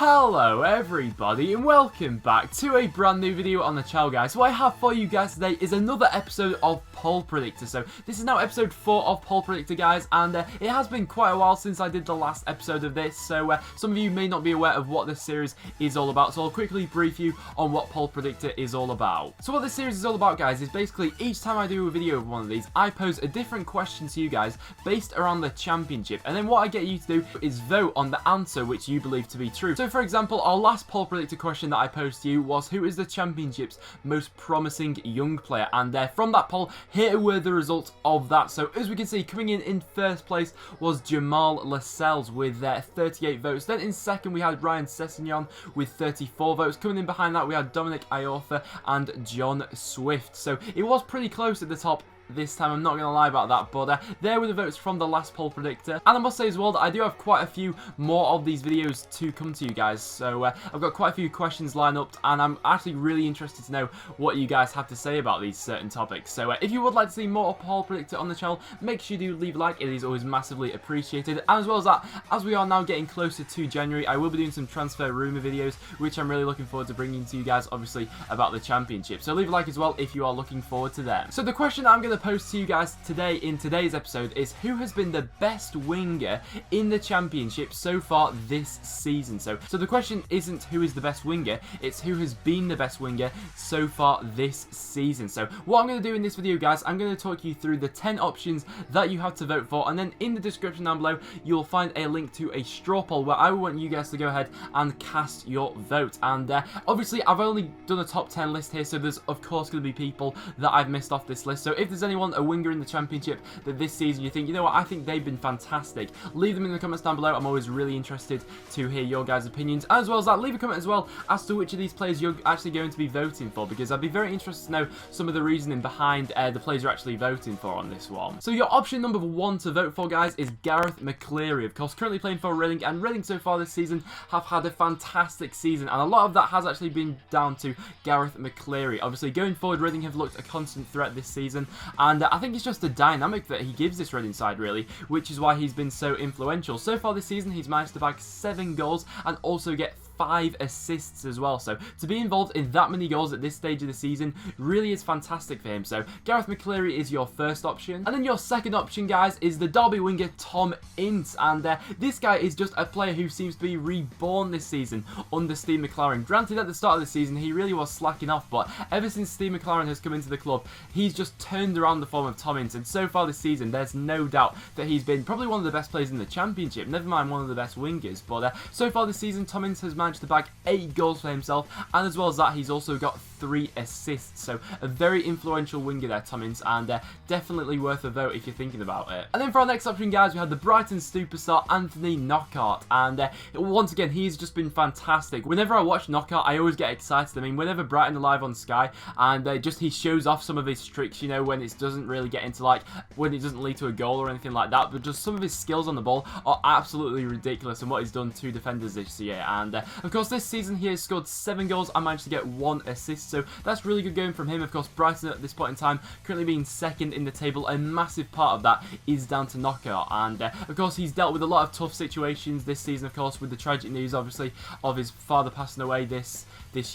Hello everybody and welcome back to a brand new video on the channel, guys. So what I have for you guys today is another episode of Poll Predictor. So this is now episode 4 of Poll Predictor, guys, and it has been quite a while since I did the last episode of this, so some of you may not be aware of what this series is all about, so I'll quickly brief you on what Poll Predictor is all about. So what this series is all about, guys, is basically each time I do a video of one of these, I pose a different question to you guys based around the championship, and then what I get you to do is vote on the answer which you believe to be true. So for example, our last Poll Predictor question that I posed to you was, who is the championship's most promising young player? And from that poll, here were the results of that. So as we can see, coming in first place was Jamal Lascelles with 38 votes. Then in second we had Ryan Sessegnon with 34 votes. Coming in behind that we had Dominic Iorfa and John Swift. So it was pretty close at the top this time, I'm not going to lie about that, but there were the votes from the last Poll Predictor. And I must say as well that I do have quite a few more of these videos to come to you guys, so I've got quite a few questions lined up, and I'm actually really interested to know what you guys have to say about these certain topics. So if you would like to see more of Poll Predictor on the channel, make sure you do leave a like, it is always massively appreciated. And as well as that, as we are now getting closer to January, I will be doing some transfer rumour videos, which I'm really looking forward to bringing to you guys, obviously, about the championship. So leave a like as well if you are looking forward to them. So the question I'm going to post to you guys today in today's episode is, who has been the best winger in the championship so far this season? So the question isn't who is the best winger, it's who has been the best winger so far this season. So what I'm going to do in this video, guys, I'm going to talk you through the 10 options that you have to vote for, and then in the description down below you'll find a link to a straw poll where I want you guys to go ahead and cast your vote. And obviously I've only done a top 10 list here, so there's of course going to be people that I've missed off this list. So if there's anyone, a winger in the championship that this season you think, you know what, I think they've been fantastic, leave them in the comments down below. I'm always really interested to hear your guys' opinions. As well as that, leave a comment as well as to which of these players you're actually going to be voting for, because I'd be very interested to know some of the reasoning behind the players you're actually voting for on this one. So your option number 1 to vote for, guys, is Gareth McCleary, of course, currently playing for Reading, and Reading so far this season have had a fantastic season, and a lot of that has actually been down to Gareth McCleary. Obviously going forward, Reading have looked a constant threat this season, and I think it's just the dynamic that he gives this Reading side, really, which is why he's been so influential. So far this season, he's managed to bag 7 goals and also get 5 assists as well. So to be involved in that many goals at this stage of the season really is fantastic for him. So Gareth McCleary is your first option. And then your second option, guys, is the Derby winger Tom Ince. And this guy is just a player who seems to be reborn this season under Steve McLaren. Granted, at the start of the season, he really was slacking off, but ever since Steve McLaren has come into the club, he's just turned around the form of Tom Ince. And so far this season, there's no doubt that he's been probably one of the best players in the championship, never mind one of the best wingers. But so far this season, Tom Ince has managed to bag 8 goals for himself, and as well as that, he's also got 3 assists. So a very influential winger there, Tom Ince, and definitely worth a vote if you're thinking about it. And then for our next option, guys, we had the Brighton superstar Anthony Knockaert, and once again, he's just been fantastic. Whenever I watch Knockaert, I always get excited. I mean, whenever Brighton are live on Sky, and just he shows off some of his tricks, you know, when it doesn't really get into, like, when it doesn't lead to a goal or anything like that, but just some of his skills on the ball are absolutely ridiculous, and what he's done to defenders this year. And of course, this season he has scored 7 goals and managed to get 1 assist, so that's really good going from him. Of course, Brighton at this point in time currently being second in the table. A massive part of that is down to Knockaert, and of course he's dealt with a lot of tough situations this season, of course, with the tragic news obviously of his father passing away this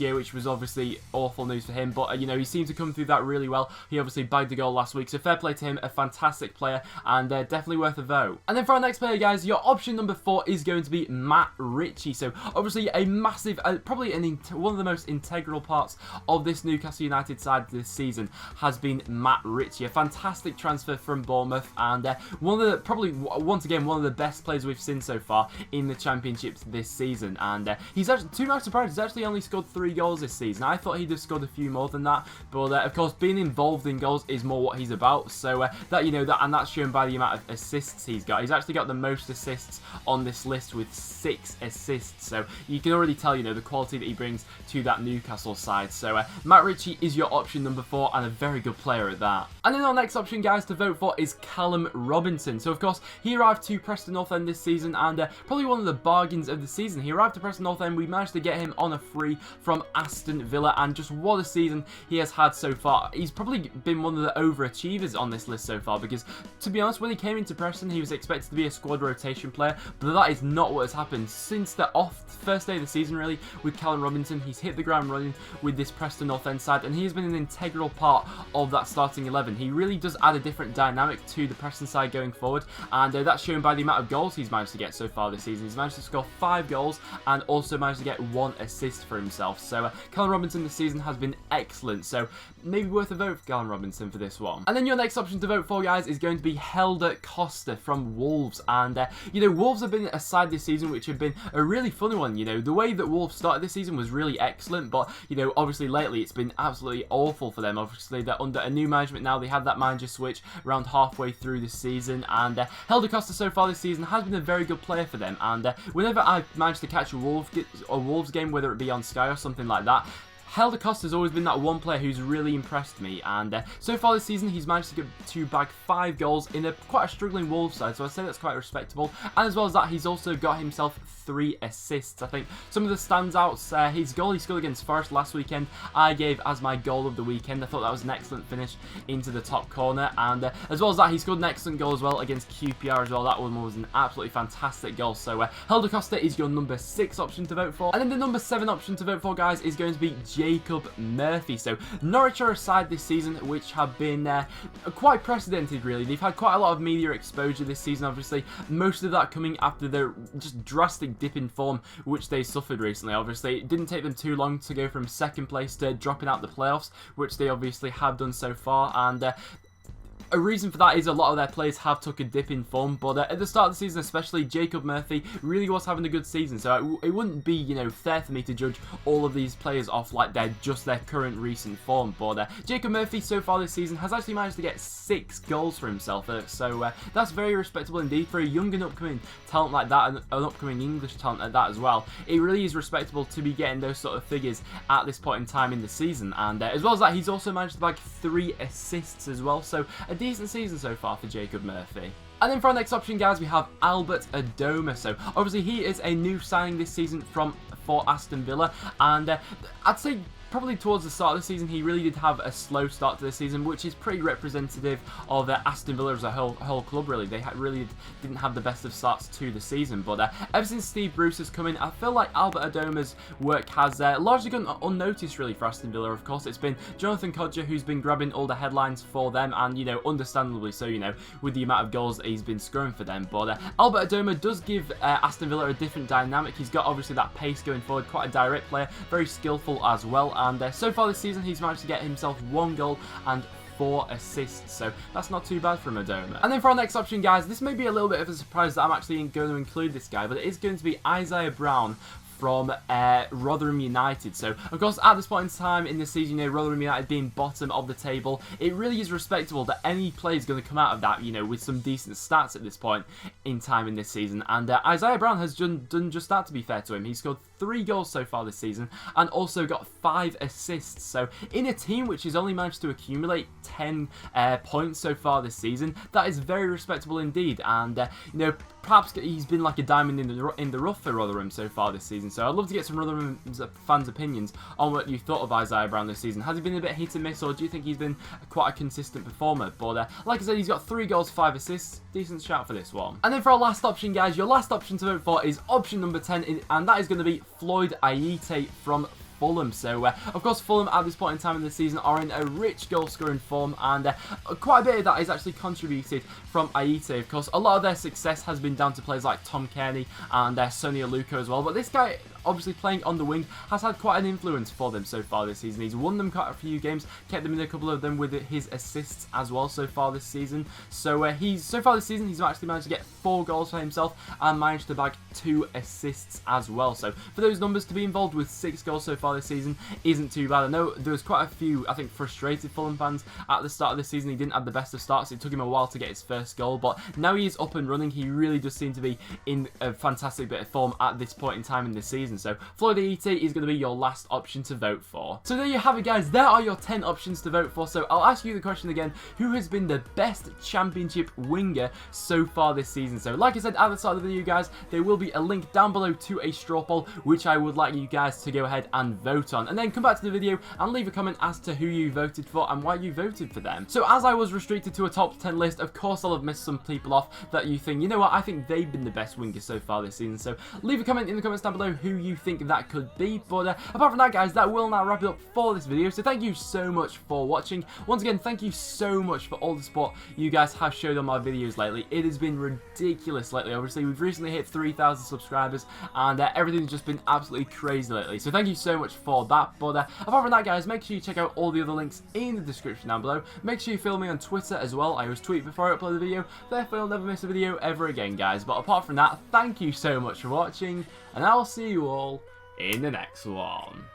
year, which was obviously awful news for him, but you know, he seemed to come through that really well. He obviously bagged a goal last week, so fair play to him, a fantastic player, and definitely worth a vote. And then for our next player, guys, your option number 4 is going to be Matt Ritchie. So obviously a massive, probably one of the most integral parts of this Newcastle United side this season has been Matt Ritchie, a fantastic transfer from Bournemouth, and one of the, probably once again, one of the best players we've seen so far in the championships this season. And he's actually, to my surprise, he's actually only scored 3 goals this season. I thought he'd have scored a few more than that, but of course being involved in goals is more what he's about. So that, you know, that, and that's shown by the amount of assists he's got. He's actually got the most assists on this list with 6 assists. So you can already tell, you know, the quality that he brings to that Newcastle side. So Matt Ritchie is your option number 4, and a very good player at that. And then our next option, guys, to vote for is Callum Robinson. So of course he arrived to Preston North End this season, and probably one of the bargains of the season. He arrived to Preston North End. We managed to get him on a free from Aston Villa, and just what a season he has had so far. He's probably been one of the overachievers on this list so far, because to be honest, when he came into Preston, he was expected to be a squad rotation player, but that is not what has happened. Since the first first day of the season really with Callum Robinson. He's hit the ground running with this Preston North End side, and he has been an integral part of that starting 11. He really does add a different dynamic to the Preston side going forward, and that's shown by the amount of goals he's managed to get so far this season. He's managed to score 5 goals and also managed to get 1 assist for himself. So Callum Robinson this season has been excellent, so maybe worth a vote for Callum Robinson for this one. And then your next option to vote for, guys, is going to be Helder Costa from Wolves. And you know, Wolves have been a side this season which have been a really funny one. You know, the way that Wolves started this season was really excellent, but you know, obviously lately it's been absolutely awful for them. Obviously they're under a new management now. They had that manager switch around halfway through the season, and Helder Costa so far this season has been a very good player for them. And whenever I've managed to catch a Wolves game, whether it be on Sky or something like that, Helder Costa has always been that one player who's really impressed me, and so far this season he's managed to bag 5 goals in quite a struggling Wolves side, so I'd say that's quite respectable. And as well as that, he's also got himself 3 assists. I think some of the standouts, his goal he scored against Forest last weekend, I gave as my goal of the weekend. I thought that was an excellent finish into the top corner, and as well as that, he scored an excellent goal as well against QPR as well. That one was an absolutely fantastic goal. So Helder Costa is your number 6 option to vote for. And then the number 7 option to vote for, guys, is going to be Jacob Murphy. So Norwich are a side this season which have been quite precedented really. They've had quite a lot of media exposure this season, obviously, most of that coming after their just drastic dip in form which they suffered recently. Obviously it didn't take them too long to go from 2nd place to dropping out the playoffs, which they obviously have done so far, and a reason for that is a lot of their players have took a dip in form, but at the start of the season especially, Jacob Murphy really was having a good season, so it wouldn't be, you know, fair for me to judge all of these players off like they're just their current recent form. But Jacob Murphy so far this season has actually managed to get 6 goals for himself, so that's very respectable indeed for a young and upcoming talent like that, and an upcoming English talent at that as well. It really is respectable to be getting those sort of figures at this point in time in the season, and as well as that, he's also managed to bag 3 assists as well, so a decent season so far for Jacob Murphy. And then for our next option, guys, we have Albert Adoma. So obviously he is a new signing this season for Aston Villa, and I'd say probably towards the start of the season he really did have a slow start to the season, which is pretty representative of Aston Villa as a whole club really. They really didn't have the best of starts to the season, but ever since Steve Bruce has come in, I feel like Albert Adoma's work has largely gone unnoticed really for Aston Villa. Of course, it's been Jonathan Kodjia who's been grabbing all the headlines for them, and you know, understandably so, you know, with the amount of goals that he's been scoring for them. But Albert Adoma does give Aston Villa a different dynamic. He's got obviously that pace going forward, quite a direct player, very skillful as well, and so far this season he's managed to get himself 1 goal and 4 assists, so that's not too bad from Adoma. And then for our next option, guys, this may be a little bit of a surprise that I'm actually going to include this guy, but it is going to be Isaiah Brown from Rotherham United. So of course at this point in time in the season, you know, Rotherham United being bottom of the table, it really is respectable that any player is going to come out of that, you know, with some decent stats at this point in time in this season, and Isaiah Brown has done just that, to be fair to him. He's scored 3 goals so far this season and also got 5 assists. So in a team which has only managed to accumulate 10 points so far this season, that is very respectable indeed, and you know, perhaps he's been like a diamond in the rough for Rotherham so far this season. So I'd love to get some Rotherham fans' opinions on what you thought of Isaiah Brown this season. Has he been a bit hit and miss, or do you think he's been quite a consistent performer? But like I said, he's got 3 goals, 5 assists. Decent shout for this one. And then for our last option, guys, your last option to vote for is option number 10, and that is going to be Floyd Ayite from Fulham. So of course Fulham at this point in time in the season are in a rich goal scoring form, and quite a bit of that is actually contributed from Ayite. Of course a lot of their success has been down to players like Tom Kearney and Sonia Luko as well, but this guy, obviously playing on the wing, has had quite an influence for them so far this season. He's won them quite a few games, kept them in a couple of them with his assists as well so far this season. So so far this season he's actually managed to get 4 goals for himself and managed to bag 2 assists as well. So for those numbers to be involved with 6 goals so far this season isn't too bad. I know there was quite a few, I think, frustrated Fulham fans at the start of the season. He didn't have the best of starts. It took him a while to get his first goal, but now he is up and running. He really does seem to be in a fantastic bit of form at this point in time in the season. So Floyd Ayite is going to be your last option to vote for. So there you have it, guys. There are your 10 options to vote for. So I'll ask you the question again: who has been the best Championship winger so far this season? So like I said at the start of the video, guys, there will be a link down below to a straw poll, which I would like you guys to go ahead and vote on, and then come back to the video and leave a comment as to who you voted for and why you voted for them. So as I was restricted to a top 10 list, of course I'll have missed some people off that you think, you know what, I think they've been the best winger so far this season. So leave a comment in the comments down below who you think that could be. But apart from that, guys, that will now wrap it up for this video. So thank you so much for watching. Once again, thank you so much for all the support you guys have showed on my videos lately. It has been ridiculous lately. Obviously, we've recently hit 3,000 subscribers, and everything's just been absolutely crazy lately. So thank you so much for that. But apart from that, guys, make sure you check out all the other links in the description down below. Make sure you follow me on Twitter as well. I always tweet before I upload a video, therefore you'll never miss a video ever again, guys. But apart from that, thank you so much for watching, and I'll see you all in the next one.